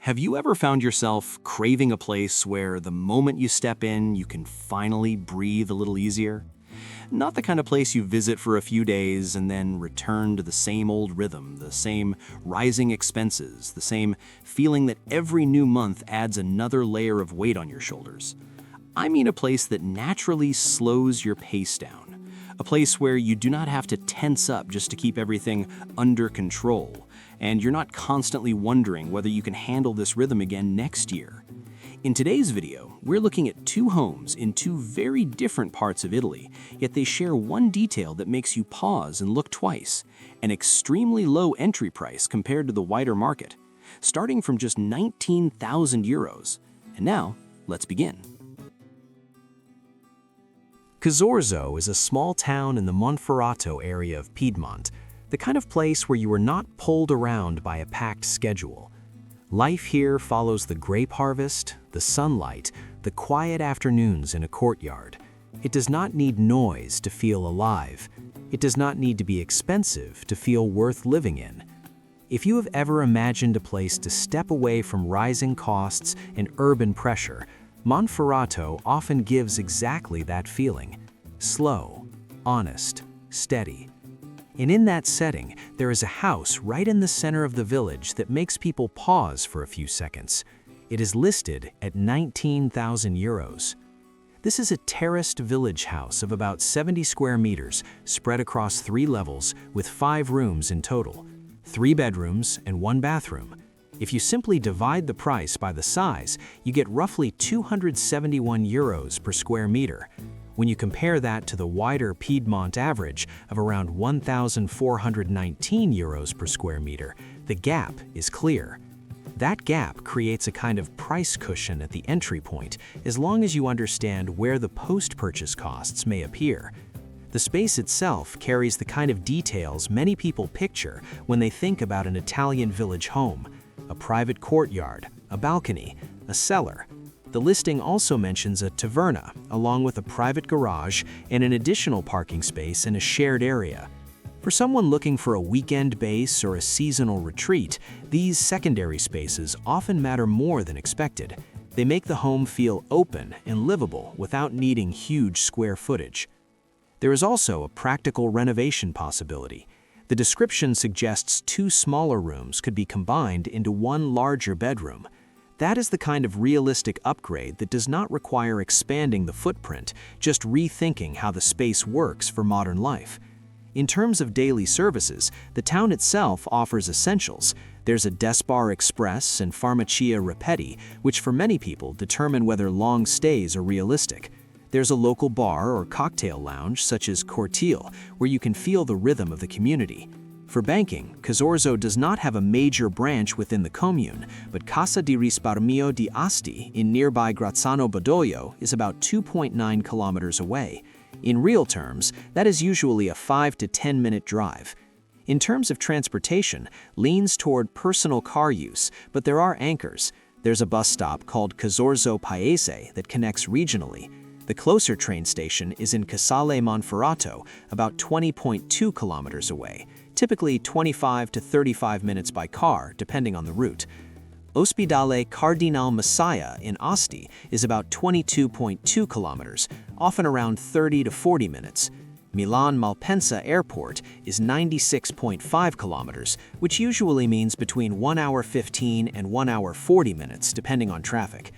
Have you ever found yourself craving a place where the moment you step in, you can finally breathe a little easier? Not the kind of place you visit for a few days and then return to the same old rhythm, the same rising expenses, the same feeling that every new month adds another layer of weight on your shoulders. I mean a place that naturally slows your pace down. A place where you do not have to tense up just to keep everything under control, and you're not constantly wondering whether you can handle this rhythm again next year. In today's video, we're looking at two homes in two very different parts of Italy, yet they share one detail that makes you pause and look twice: an extremely low entry price compared to the wider market, starting from just 19,000 euros. And now, let's begin. Casorzo is a small town in the Monferrato area of Piedmont, the kind of place where you are not pulled around by a packed schedule. Life here follows the grape harvest, the sunlight, the quiet afternoons in a courtyard. It does not need noise to feel alive. It does not need to be expensive to feel worth living in. If you have ever imagined a place to step away from rising costs and urban pressure, Monferrato often gives exactly that feeling: slow, honest, steady. And in that setting, there is a house right in the center of the village that makes people pause for a few seconds. It is listed at 19,000 euros. This is a terraced village house of about 70 square meters, spread across 3 levels, with 5 rooms in total, 3 bedrooms and 1 bathroom. If you simply divide the price by the size, you get roughly 271 euros per square meter. When you compare that to the wider Piedmont average of around 1,419 euros per square meter, the gap is clear. That gap creates a kind of price cushion at the entry point, as long as you understand where the post-purchase costs may appear. The space itself carries the kind of details many people picture when they think about an Italian village home: a private courtyard, a balcony, a cellar. The listing also mentions a taverna, along with a private garage and an additional parking space in a shared area. For someone looking for a weekend base or a seasonal retreat, these secondary spaces often matter more than expected. They make the home feel open and livable without needing huge square footage. There is also a practical renovation possibility. The description suggests 2 smaller rooms could be combined into 1 larger bedroom. That is the kind of realistic upgrade that does not require expanding the footprint, just rethinking how the space works for modern life. In terms of daily services, the town itself offers essentials. There's a Desbar Express and Farmacia Ripetti, which for many people determine whether long stays are realistic. There's a local bar or cocktail lounge such as Courtyard, where you can feel the rhythm of the community. For banking, Casorzo does not have a major branch within the commune, but Cassa di Risparmio di Asti in nearby Grazzano Badoglio is about 2.9 kilometers away. In real terms, that is usually a 5 to 10-minute drive. In terms of transportation, leans toward personal car use, but there are anchors. There's a bus stop called Casorzo Paese that connects regionally. The closer train station is in Casale Monferrato, about 20.2 kilometers away, typically 25 to 35 minutes by car, depending on the route. Ospedale Cardinal Messiah in Asti is about 22.2 kilometers, often around 30 to 40 minutes. Milan Malpensa Airport is 96.5 kilometers, which usually means between 1 hour 15 and 1 hour 40 minutes, depending on traffic.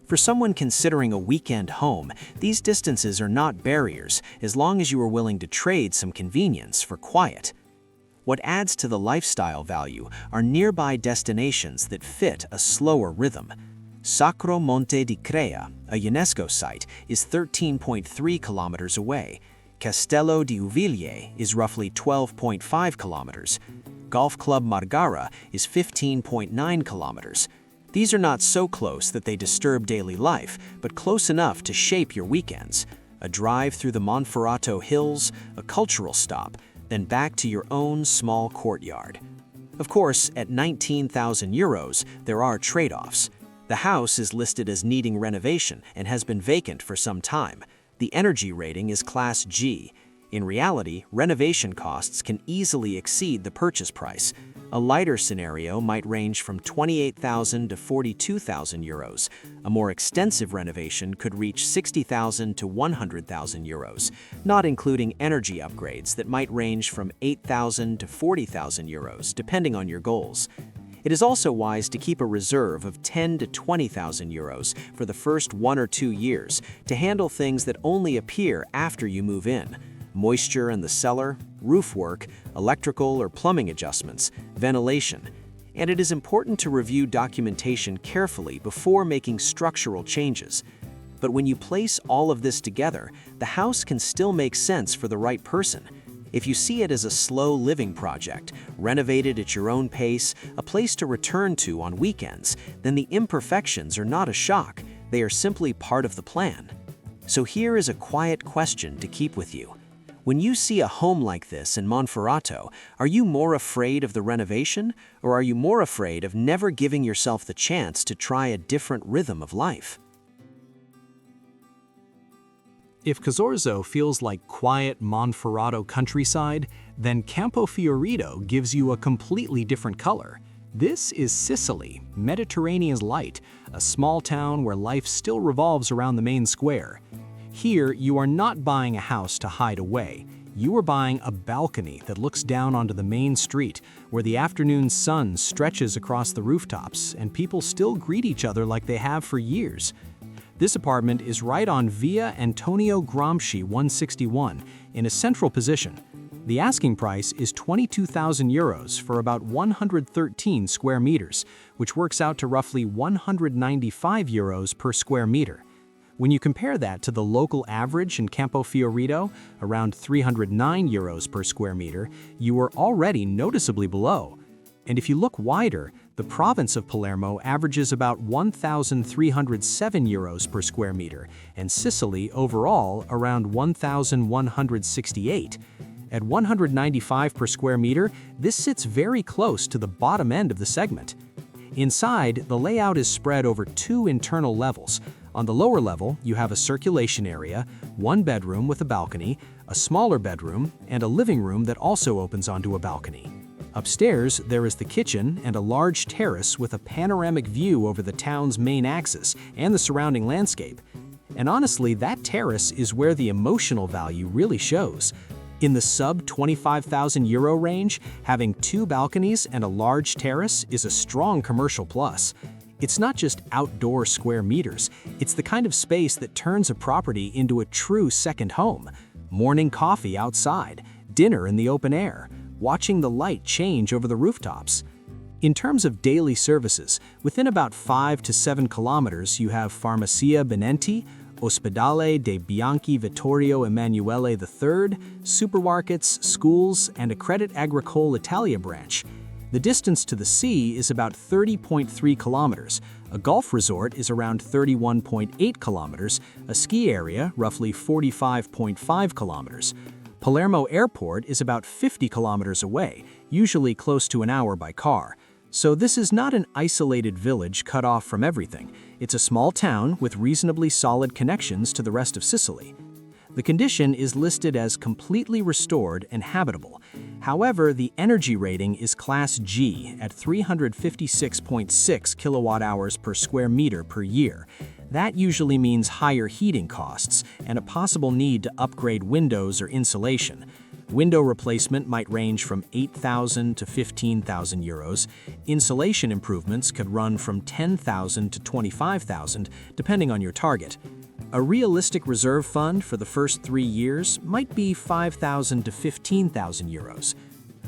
For someone considering a weekend home, these distances are not barriers, as long as you are willing to trade some convenience for quiet. What adds to the lifestyle value are nearby destinations that fit a slower rhythm. Sacro Monte di Crea, a UNESCO site, is 13.3 kilometers away. Castello di Uviglie is roughly 12.5 kilometers. Golf Club Margara is 15.9 kilometers. These are not so close that they disturb daily life, but close enough to shape your weekends. A drive through the Monferrato hills, a cultural stop, then back to your own small courtyard. Of course, at 19,000 euros, there are trade-offs. The house is listed as needing renovation and has been vacant for some time. The energy rating is Class G. In reality, renovation costs can easily exceed the purchase price. A lighter scenario might range from 28,000 to 42,000 euros. A more extensive renovation could reach 60,000 to 100,000 euros, not including energy upgrades that might range from 8,000 to 40,000 euros, depending on your goals. It is also wise to keep a reserve of 10 to 20,000 euros for the first 1 or 2 years to handle things that only appear after you move in. Moisture in the cellar, roof work, electrical or plumbing adjustments, ventilation. And it is important to review documentation carefully before making structural changes. But when you place all of this together, the house can still make sense for the right person. If you see it as a slow living project, renovated at your own pace, a place to return to on weekends, then the imperfections are not a shock, they are simply part of the plan. So here is a quiet question to keep with you. When you see a home like this in Monferrato, are you more afraid of the renovation, or are you more afraid of never giving yourself the chance to try a different rhythm of life? If Casorzo feels like quiet Monferrato countryside, then Campofiorito gives you a completely different color. This is Sicily, Mediterranean's light, a small town where life still revolves around the main square. Here, you are not buying a house to hide away. You are buying a balcony that looks down onto the main street, where the afternoon sun stretches across the rooftops and people still greet each other like they have for years. This apartment is right on Via Antonio Gramsci 161, in a central position. The asking price is 22,000 euros for about 113 square meters, which works out to roughly 195 euros per square meter. When you compare that to the local average in Campofiorito, around 309 euros per square meter, you are already noticeably below. And if you look wider, the province of Palermo averages about 1,307 euros per square meter, and Sicily overall around 1,168. At 195 per square meter, this sits very close to the bottom end of the segment. Inside, the layout is spread over 2 internal levels. On the lower level, you have a circulation area, 1 bedroom with a balcony, a smaller bedroom, and a living room that also opens onto a balcony. Upstairs, there is the kitchen and a large terrace with a panoramic view over the town's main axis and the surrounding landscape. And honestly, that terrace is where the emotional value really shows. In the sub-25,000 euro range, having 2 balconies and a large terrace is a strong commercial plus. It's not just outdoor square meters, it's the kind of space that turns a property into a true second home. Morning coffee outside, dinner in the open air, watching the light change over the rooftops. In terms of daily services, within about 5 to 7 kilometers you have Farmacia Benenti, Ospedale dei Bianchi Vittorio Emanuele III, supermarkets, schools, and a Credit Agricole Italia branch. The distance to the sea is about 30.3 kilometers, a golf resort is around 31.8 kilometers, a ski area roughly 45.5 kilometers. Palermo Airport is about 50 kilometers away, usually close to an hour by car. So this is not an isolated village cut off from everything. It's a small town with reasonably solid connections to the rest of Sicily. The condition is listed as completely restored and habitable. However, the energy rating is Class G at 356.6 kilowatt-hours per square meter per year. That usually means higher heating costs and a possible need to upgrade windows or insulation. Window replacement might range from 8,000 to 15,000 euros. Insulation improvements could run from 10,000 to 25,000, depending on your target. A realistic reserve fund for the first 3 years might be 5,000 to 15,000 euros.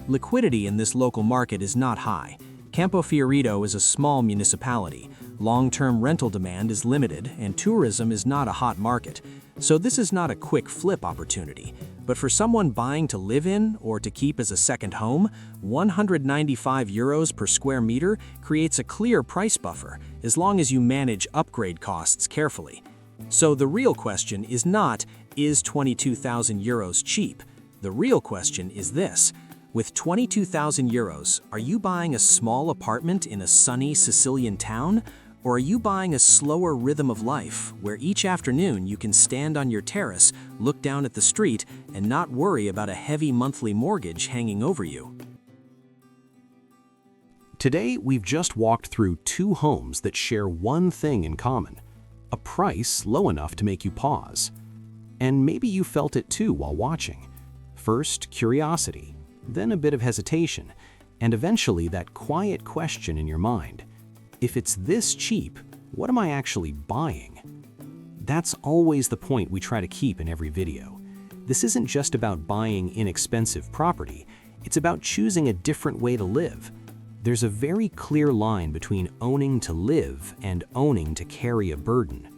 Liquidity in this local market is not high. Campofiorito is a small municipality. Long-term rental demand is limited, and tourism is not a hot market. So this is not a quick flip opportunity. But for someone buying to live in or to keep as a second home, 195 euros per square meter creates a clear price buffer as long as you manage upgrade costs carefully. So the real question is not, is 22,000 euros cheap? The real question is this: with 22,000 euros, are you buying a small apartment in a sunny Sicilian town? Or are you buying a slower rhythm of life, where each afternoon you can stand on your terrace, look down at the street, and not worry about a heavy monthly mortgage hanging over you? Today, we've just walked through 2 homes that share one thing in common: a price low enough to make you pause. And maybe you felt it too while watching. First, curiosity, then a bit of hesitation, and eventually that quiet question in your mind: if it's this cheap, what am I actually buying? That's always the point we try to keep in every video. This isn't just about buying inexpensive property, it's about choosing a different way to live. There's a very clear line between owning to live and owning to carry a burden.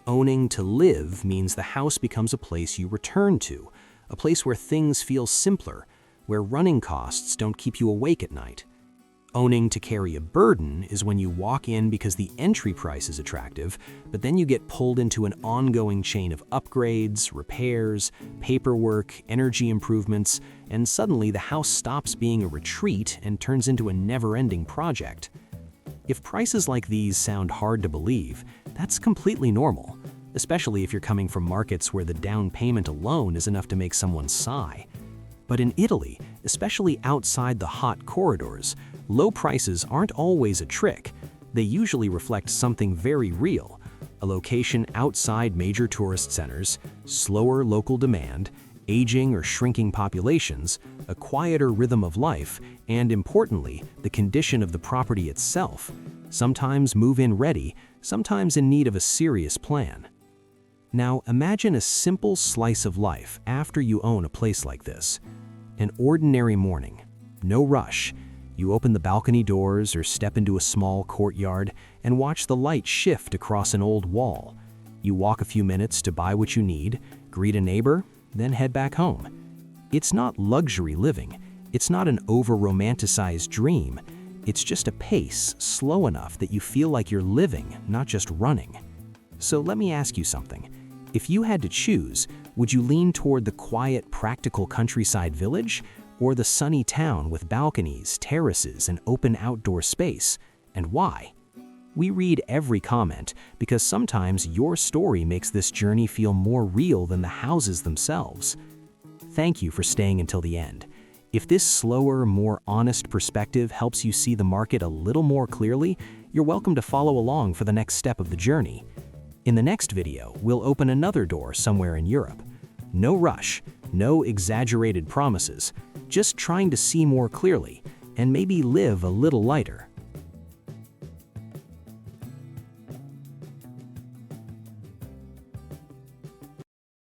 Owning to live means the house becomes a place you return to, a place where things feel simpler, where running costs don't keep you awake at night. Owning to carry a burden is when you walk in because the entry price is attractive, but then you get pulled into an ongoing chain of upgrades, repairs, paperwork, energy improvements, and suddenly the house stops being a retreat and turns into a never-ending project. If prices like these sound hard to believe, that's completely normal, especially if you're coming from markets where the down payment alone is enough to make someone sigh. But in Italy, especially outside the hot corridors, low prices aren't always a trick. They usually reflect something very real: a location outside major tourist centers, slower local demand, aging or shrinking populations, a quieter rhythm of life, and importantly, the condition of the property itself, sometimes move-in ready, sometimes in need of a serious plan. Now imagine a simple slice of life after you own a place like this. An ordinary morning, no rush. You open the balcony doors or step into a small courtyard and watch the light shift across an old wall. You walk a few minutes to buy what you need, greet a neighbor, then head back home. It's not luxury living. It's not an over-romanticized dream. It's just a pace slow enough that you feel like you're living, not just running. So let me ask you something. If you had to choose, would you lean toward the quiet, practical countryside village or the sunny town with balconies, terraces, and open outdoor space? And why? We read every comment because sometimes your story makes this journey feel more real than the houses themselves. Thank you for staying until the end. If this slower, more honest perspective helps you see the market a little more clearly, you're welcome to follow along for the next step of the journey. In the next video, we'll open another door somewhere in Europe. No rush, no exaggerated promises, just trying to see more clearly and maybe live a little lighter.